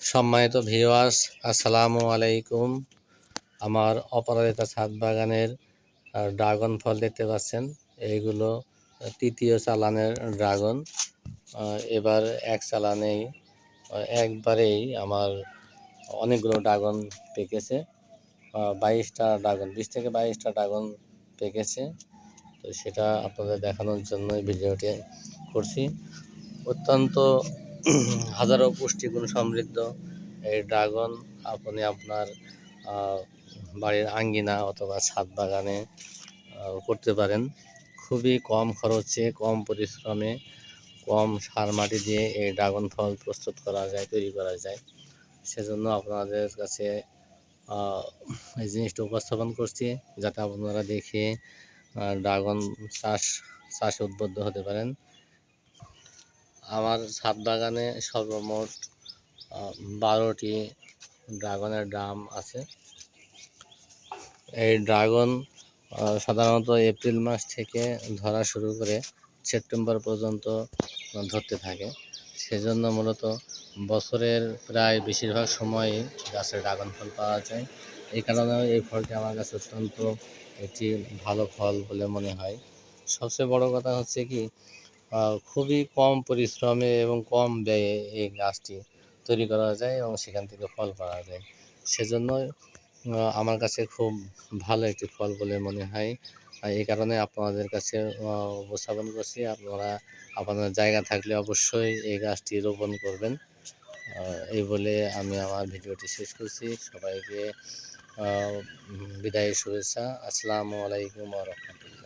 সম্মানিত ভিউয়ার্স, আসসালামু আলাইকুম। আমার অপরাজিতা ছাদ বাগানের ড্রাগন ফল দেখতে পাচ্ছেন। এইগুলো তৃতীয় চালানের ড্রাগন। এবার এক চালানেই একবারেই আমার অনেকগুলো ড্রাগন পেকেছে। 22টা ড্রাগন, 20 থেকে 22টা ড্রাগন পেকেছে। তো সেটা আপনাদের দেখানোর জন্য ভিডিওটি করছি। অত্যন্ত হাজারো পুষ্টিগুণ সমৃদ্ধ এই ড্রাগন আপনি আপনার বাড়ির আঙ্গিনা অথবা ছাদ বাগানে করতে পারেন। খুবই কম খরচে, কম পরিশ্রমে, কম সার মাটি দিয়ে এই ড্রাগন ফল প্রস্তুত করা যায়, তৈরি করা যায়। সেজন্য আপনাদের কাছে এই জিনিসটা উপস্থাপন করছি, যাতে আপনারা দেখে ড্রাগন চাষে উদ্বুদ্ধ হতে পারেন। আমার ছাদ বাগানে সর্বমোট 12টি ড্রাগনের ড্রাম আছে। এই ড্রাগন সাধারণত এপ্রিল মাস থেকে ধরা শুরু করে সেপ্টেম্বর পর্যন্ত ধরতে থাকে। সেজন্য মূলত বছরের প্রায় বেশিরভাগ সময়ই গাছে ড্রাগন ফল পাওয়া যায়। এই কারণে এই ফলটি আমার কাছে অত্যন্ত একটি ভালো ফল বলে মনে হয়। সবচেয়ে বড় কথা হচ্ছে কি, খুবই কম পরিশ্রমে এবং কম ব্যয়ে এই গাছটি তৈরি করা যায় এবং সেখান থেকে ফল পাওয়া যায়। সেজন্য আমার কাছে খুব ভালো একটি ফল বলে মনে হয়। এই কারণে আপনাদের কাছে উপস্থাপন করছি। আপনারা আপনার জায়গা থাকলে অবশ্যই এই গাছটি রোপণ করবেন। এই বলে আমি আমার ভিডিওটি শেষ করছি। সবাইকে বিদায়ের শুভেচ্ছা। আসসালামু আলাইকুম ওয়া রাহমাতুল্লাহ।